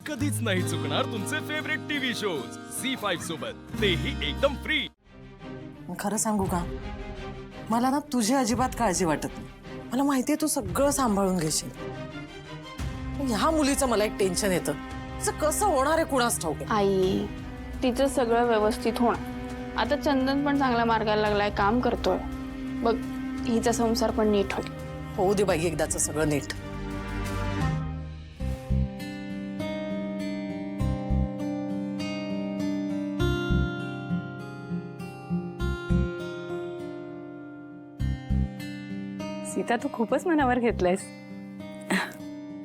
कधीच नाही चुकणार तुमचे फेवरेट टीव्ही शोज झी5 सोबत, तेही एकदम फ्री। खरं सांगू का, मला ना तुझी अजिबात काळजी वाटत नाही। मला माहितीये तू सगळं सांभाळून घेशील। ह्या मुलीचं मला एक टेन्शन येतं, तिचं कसं होणार आहे कुणास ठाऊक। आई, तिचं सगळं व्यवस्थित होणार। आता चंदन पण चांगल्या मार्गाला लागलाय, काम करतोय बघ, हिचा संसार पण नीट होईल। होऊ दे बाई एकदाचं सगळं नीट। सीता, तू खूपच मनावर घेतलंयस।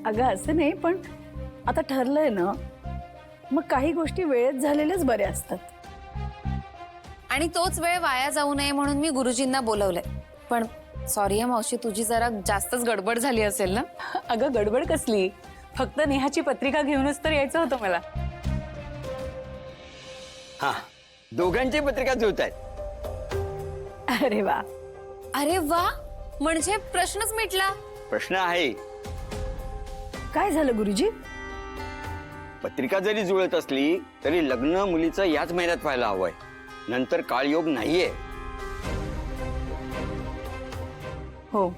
अगं असं नाही, पण आता ठरलंय ना, मग काही गोष्टी वेळेत झालेल्याच बऱ्या असतात। आणि तोच वेळ वाया जाऊ नये म्हणून मी गुरुजींना बोलवलंय। पण सॉरी मावशी, तुझी जरा जास्तच गडबड झाली असेल ना? अगं गडबड कसली, फक्त नेहाची पत्रिका घेऊनच तर यायचं होतं मला। हा, दोघांची पत्रिका जुळत आहेत। अरे वा, अरे वा, म्हणजे प्रश्नच मिटला। प्रश्न आहे, काय झालं गुरुजी? पत्रिका जरी जुळत असली तरी लग्न मुलीचं याच महिन्यात व्हायला हवंय, नंतर काळयोग नाहीये। हो,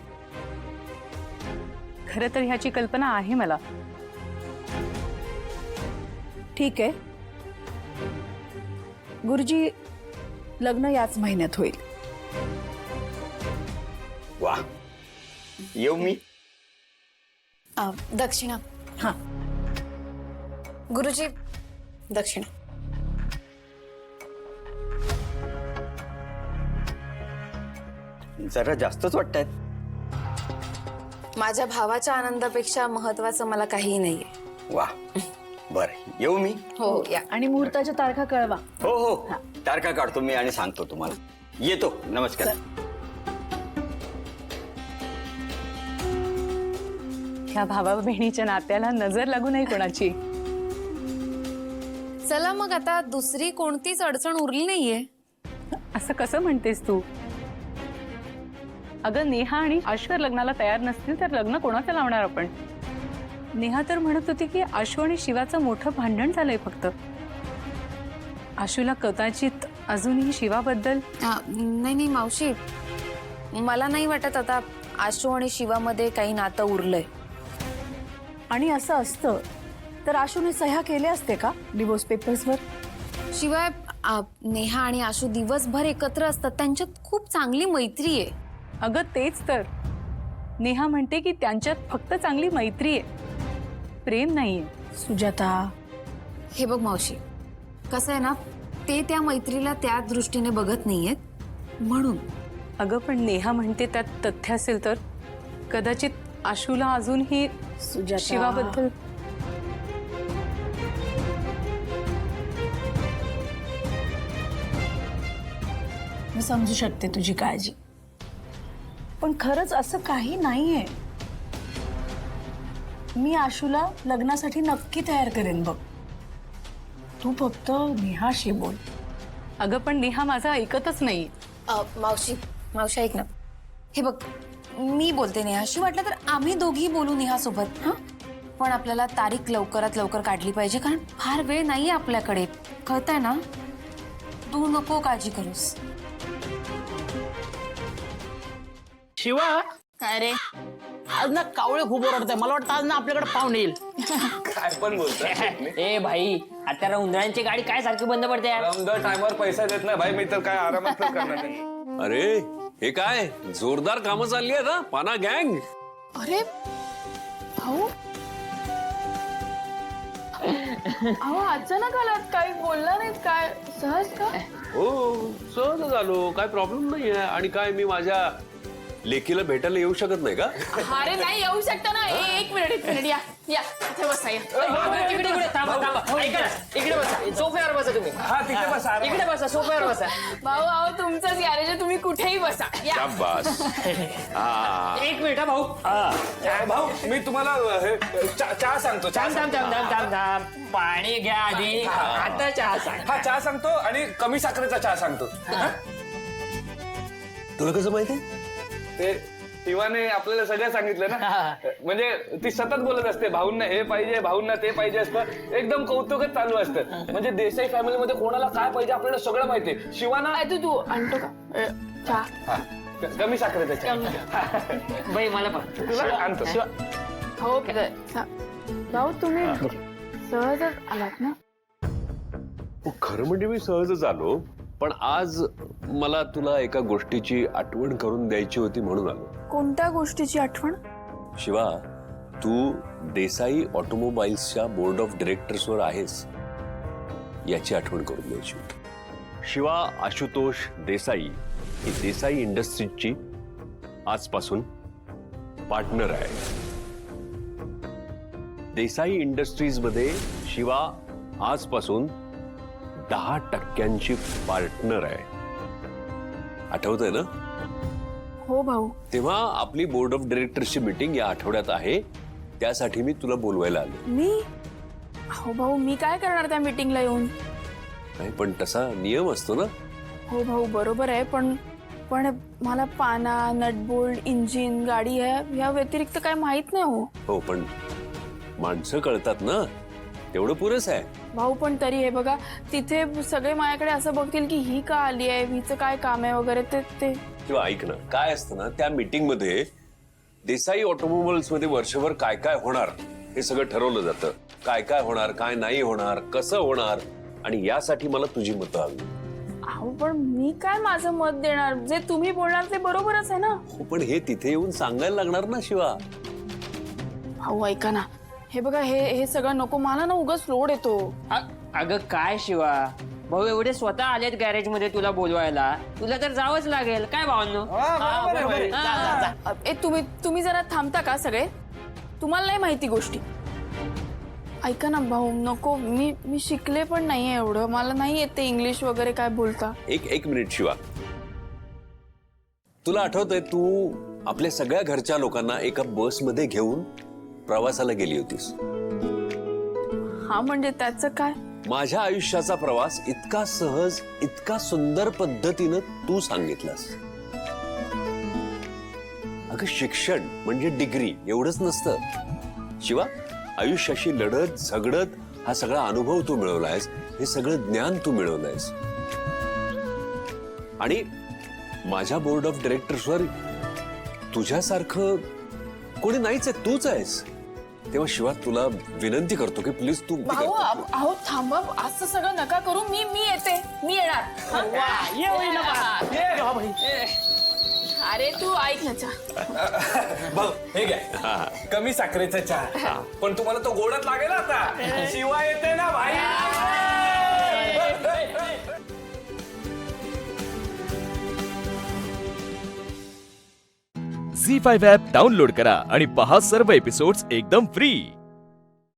खरं तर ह्याची कल्पना आहे मला। ठीक आहे गुरुजी, लग्न याच महिन्यात होईल। वा, येऊ मी? दक्षिणा। हा, गुरुजी, दक्षिणा। जरा जास्तच वाटतायत। माझ्या भावाच्या आनंदापेक्षा महत्वाचं मला काहीही नाहीये। वा, बर, येऊ मी? हो, या। आणि मुहूर्ताच्या तारखा कळवा। हो हो, तारखा काढतो मी आणि सांगतो तुम्हाला। येतो, नमस्कार। ह्या भावा बहिणीच्या नात्याला नजर लागू नये कोणाची। चला मग, आता दुसरी कोणतीच अडचण उरली नाहीये। असं कसं म्हणतेस तू? अगं नेहा आणि आश्वर लग्नाला तयार नसतील तर लग्न कोणाचं लावणार आपण? नेहा तर म्हणत होती की आशू आणि शिवाचं मोठं भांडण झालंय फक्त। आशूला कदाचित अजूनही शिवाबद्दल नाही नाही मावशी, मला नाही वाटत आता आशू आणि शिवामध्ये काही नातं उरलंय। आणि असं असतं तर आशूने सह्या केल्या असते का डिवोर्स पेपर्सवर? शिवाय नेहा आणि आशू दिवसभर एकत्र असतात, त्यांच्यात खूप चांगली मैत्री आहे। अगं तेच तर, नेहा म्हणते की त्यांच्यात फक्त चांगली मैत्री आहे, प्रेम नाहीये। सुजाता, हे बघ मावशी, कसं आहे ना, ते त्या मैत्रीला त्या दृष्टीने बघत नाहीयेत म्हणून। अगं पण नेहा म्हणते त्यात तथ्य असेल तर कदाचित आशूला अजूनही शिवाबद्दल। मी समजू शकते तुझी काळजी, पण खरंच असं काही नाहीये। मी आशूला लग्नासाठी नक्की तयार करेन बघ, तू फक्त नेहाशी बोल। अगं पण नेहा माझं ऐकतच नाही। मावशी मावशी ऐक ना, हे बघ, मी बोलते नेहाशी, वाटलं तर आम्ही दोघी बोलू नेहासोबत। हा, पण आपल्याला तारीख लवकरात लवकर काढली पाहिजे, कारण फार वेळ नाहीये आपल्याकडे, कळतंय ना? तू नको काळजी करूस। शिवा, काय रे? आज ना कावळे खूप ओरडताय, मला वाटतं आज ना आपल्याकडे पाहुणे येईल। काय पण बोलतोय? ए भाई, आता उंदरांची गाडी काय सारखी बंद पडते यार? आमदार टायमावर पैसा देत नाही भाई, मी तर काय आरामात तर करणार नाही। अरे हे काय जोरदार कामं चालली आहेत हा, पाना गँग। अरे भाऊ, अहो अचानक आलात, काही बोलला नाहीत काय? सहज का? हो सहज आलो, काय प्रॉब्लेम नाहीये। आणि काय मी माझ्या लेकीला भेटायला येऊ शकत नाही का? अरे नाही येऊ शकता ना। एक मिनिट या या, इथे बसा या। इकडे इकडे थांबा थांबा, ऐका ना, इकडे बसा, सोफ्यावर बसा तुम्ही। हा, तिथे बसा, इकडे बसा, सोफ्यावर बसा। भाऊ अहो तुमचंच गॅरेज, तुम्ही कुठेही बसा या। शाबास। हा, एक मिनिट हा भाऊ। भाऊ, मी तुम्हाला चहा सांगतो। थांब थांब थांब थांब थांब थांब, पाणी घ्या आधी, आता चहा सांग। हा, चहा सांगतो आणि कमी साखरेचा चहा सांगतो। तुला कसं माहिती? ते शिवाने आपल्याला सगळं सांगितलं ना. म्हणजे ती सतत बोलत असते भाऊंना हे पाहिजे, भाऊंना ते पाहिजे असतं. एकदम कौतुकच चालू असतं. म्हणजे देसाई फॅमिलीमध्ये कोणाला काय पाहिजे आपल्याला सगळं माहिती. शिवाना तू आणतो का चहा? कमी साखरेचा चहा. बाई मला पण तुला आणतो. हो भाऊ तुम्ही सहजच आलात ना? खरं म्हणजे मी सहजच आलो, पण आज मला तुला एका गोष्टीची आठवण करून द्यायची होती म्हणून आलो. कोणत्या गोष्टीची आठवण? शिवा, तू देसाई ऑटोमोबाईल्सच्या बोर्ड ऑफ डिरेक्टर्सवर आहेस याची आठवण करून द्यायची होती. शिवा आशुतोष देसाई ही देसाई इंडस्ट्रीजची आजपासून पार्टनर आहे. देसाई इंडस्ट्रीज मध्ये शिवा आजपासून 10% पार्टनर आहे. आठवतंय ना? हो भाऊ. तेव्हा आपली बोर्ड ऑफ डिरेक्टर्सची मीटिंग या आठवड्यात आहे, त्यासाठी मी तुला बोलवायला आलो. मी? हो भाऊ, मी काय करणार त्या मीटिंगला येऊन? नाही, पण तसा नियम असतो ना. हो भाऊ, बरोबर आहे, पण मला पाना, नटबोल्ट, इंजिन, गाडी ह्या व्यतिरिक्त काय माहित नाही हो. हो, पण माणसं कळतात ना, तेवढं पुरेस आहे. भाऊ, पण तरी हे बघा, तिथे सगळे माझ्याकडे असं बघतील की ही का आली आहे, हिचं काय काम आहे वगैरे. ते किंवा ऐक ना, काय असतं ना, त्या मीटिंग मध्ये देसाई ऑटोमोबाईल्स मध्ये वर्षभर काय काय होणार हे सगळं ठरवलं जातं. काय काय होणार, काय नाही होणार, कसं होणार, आणि यासाठी मला तुझी मतं हवी. अहो, पण मी काय माझं मत देणार? जे तुम्ही बोलणार ते बरोबरच आहे ना. हो, पण हे तिथे येऊन सांगायला लागणार ना शिवा. भाऊ ऐका ना, हे बघा, हे सगळं नको, मला ना उगाच लोड येतो. अगं काय शिवा, भाऊ एवढे स्वतः आलेत गॅरेज मध्ये तुला बोलवायला, तुला तर जावंच लागेल. काय भावांनो? तुम्ही जरा थांबता का सगळे? तुम्हाला नाही माहिती गोष्टी. ऐका ना भाऊ, नको, मी शिकले पण नाहीये एवढं, मला नाही येते इंग्लिश वगैरे काय बोलता. एक मिनिट शिवा, तुला आठवतंय तू आपल्या सगळ्या घरच्या लोकांना एका बसमध्ये घेऊन प्रवासाला गेली होतीस? हा, म्हणजे त्याचं काय? माझ्या आयुष्याचा प्रवास इतका सहज, इतका सुंदर पद्धतीनं तू सांगितलास. अगं, शिक्षण म्हणजे डिग्री एवढंच नसतं शिवा. आयुष्याशी लढत झगडत हा सगळा अनुभव तू मिळवलायस, हे सगळं ज्ञान तू मिळवलंयस. आणि माझ्या बोर्ड ऑफ डिरेक्टर्सवर तुझ्यासारखं कोणी नाहीच आहे, तूच आहेस. तेव्हा शिवा, तुला विनंती करतो की प्लीज तू. अहो थांबा, असं सगळं नका करू. मी येते, मी येणार. अरे तू ऐक ना, भाऊ हे घ्या, कमी साखरेचा चहा. पण तुम्हाला तो गोडच लागेल आता. शिवा येते ना भाई. झी5 ॲप डाउनलोड करा आणि पहा सर्व एपिसोड्स एकदम फ्री.